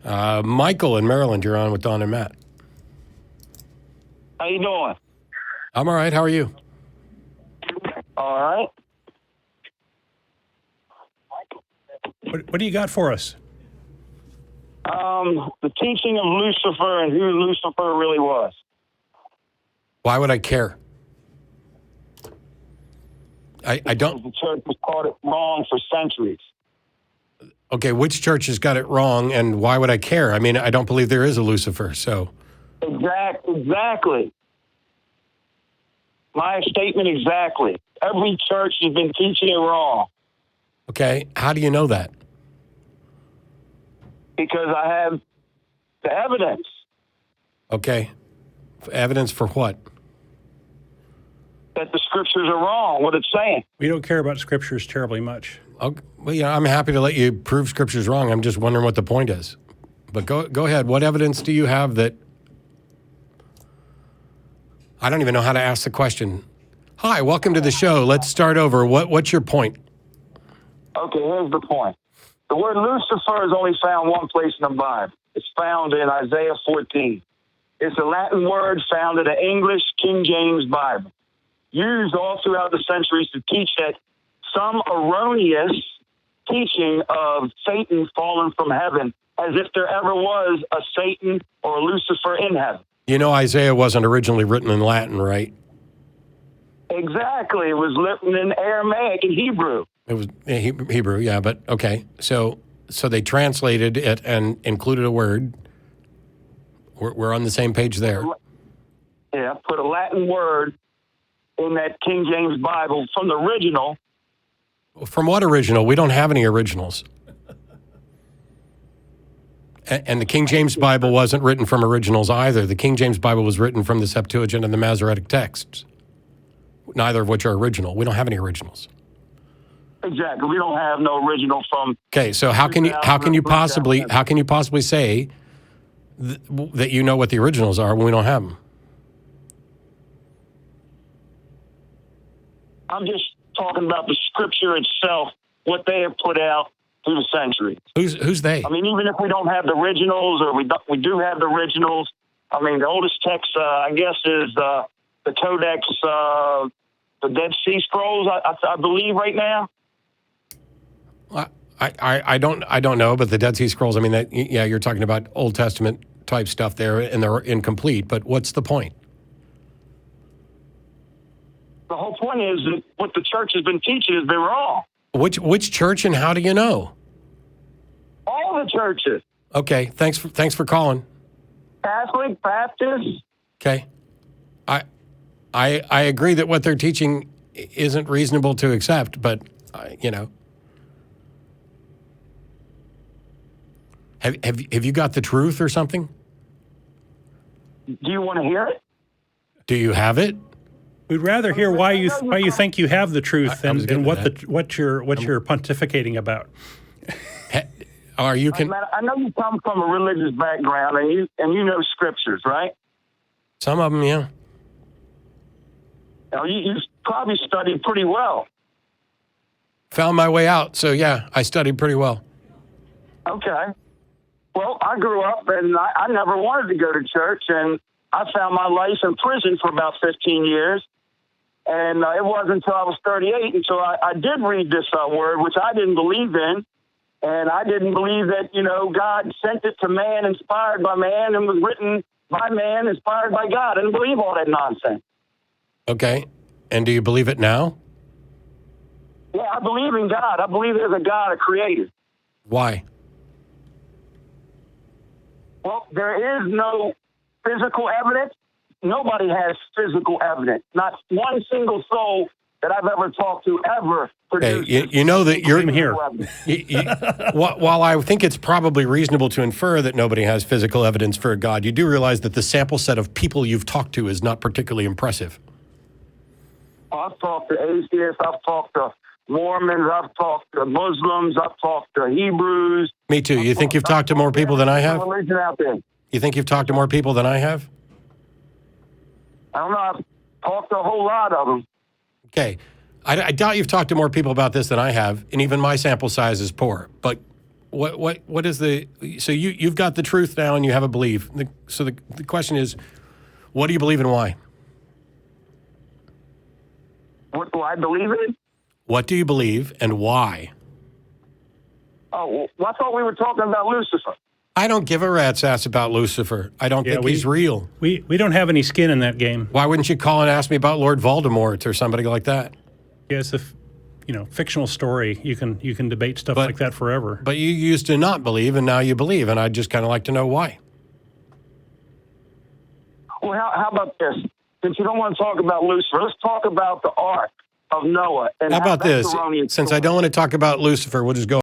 Michael in Maryland, you're on with Don and Matt. How you doing? I'm all right. How are you? All right. What do you got for us? The teaching of Lucifer and who Lucifer really was. Why would I care? I don't. The church has taught it wrong for centuries. Okay, which church has got it wrong, and why would I care? I mean, I don't believe there is a Lucifer, so. Exactly. My statement exactly. Every church has been teaching it wrong. Okay, how do you know that? Because I have the evidence. Okay, evidence for what? That the scriptures are wrong, what it's saying. We don't care about scriptures terribly much. Okay, well, yeah, I'm happy to let you prove scripture's wrong. I'm just wondering what the point is. But go ahead. What evidence do you have that? I don't even know how to ask the question. Hi, welcome to the show. Let's start over. What's your point? Okay, here's the point. The word Lucifer is only found one place in the Bible. It's found in Isaiah 14. It's a Latin word found in the English King James Bible, used all throughout the centuries to teach that some erroneous teaching of Satan fallen from heaven, as if there ever was a Satan or a Lucifer in heaven. You know, Isaiah wasn't originally written in Latin, right? Exactly. It was written in Aramaic and Hebrew. It was Hebrew, yeah, but okay. So they translated it and included a word. We're on the same page there. Yeah, put a Latin word in that King James Bible from the original. From what original? We don't have any originals. And the King James Bible wasn't written from originals either. The King James Bible was written from the Septuagint and the Masoretic texts, neither of which are original. We don't have any originals. Exactly. We don't have no original from. Okay, so how can you possibly say that you know what the originals are when we don't have them? I'm just talking about the scripture itself, what they have put out through the centuries. Who's they? I mean, even if we don't have the originals, or we do have the originals. I mean, the oldest text, I guess, is the Codex, the Dead Sea Scrolls, I believe, right now. I don't know, but the Dead Sea Scrolls. I mean, you're talking about Old Testament type stuff there, and they're incomplete. But what's the point? The whole point is that what the church has been teaching is they're wrong. Which church and how do you know? All the churches. Okay, thanks for calling. Catholic, Baptist. Okay, I agree that what they're teaching isn't reasonable to accept, but have you got the truth or something? Do you want to hear it? Do you have it? We'd rather hear why you think you have the truth than what you're pontificating about. Are you I know you come from a religious background and you know scriptures, right? Some of them, yeah. Now, you probably studied pretty well. Found my way out, so yeah, I studied pretty well. Okay. Well, I grew up and I never wanted to go to church, and I found my life in prison for about 15 years. And it wasn't until I was 38 until I did read this word, which I didn't believe in. And I didn't believe that, God sent it to man, inspired by man, and was written by man, inspired by God. I didn't believe all that nonsense. Okay. And do you believe it now? Yeah, I believe in God. I believe there's a God, a creator. Why? Well, there is no physical evidence. Nobody has physical evidence. Not one single soul that I've ever talked to ever produced. Hey, you know that you're here. While I think it's probably reasonable to infer that nobody has physical evidence for a God, you do realize that the sample set of people you've talked to is not particularly impressive. I've talked to atheists. I've talked to Mormons. I've talked to Muslims. I've talked to Hebrews. Me too. You think you've talked to more people than I have? Religion out there. You think you've talked to more people than I have? I don't know. I've talked to a whole lot of them. Okay. I doubt you've talked to more people about this than I have, and even my sample size is poor. But what is the? So you've got the truth now, and you have a belief. So the question is, what do you believe and why? What do I believe in? What do you believe and why? Oh, well, I thought we were talking about Lucifer. I don't give a rat's ass about Lucifer. I don't think he's real. We don't have any skin in that game. Why wouldn't you call and ask me about Lord Voldemort or somebody like that? Yeah, it's a fictional story. You can debate stuff like that forever. But you used to not believe, and now you believe, and I'd just kind of like to know why. Well, how about this? Since you don't want to talk about Lucifer, let's talk about the Ark of Noah. And how about this? erroneous Since I story. don't want to talk about Lucifer, we'll just go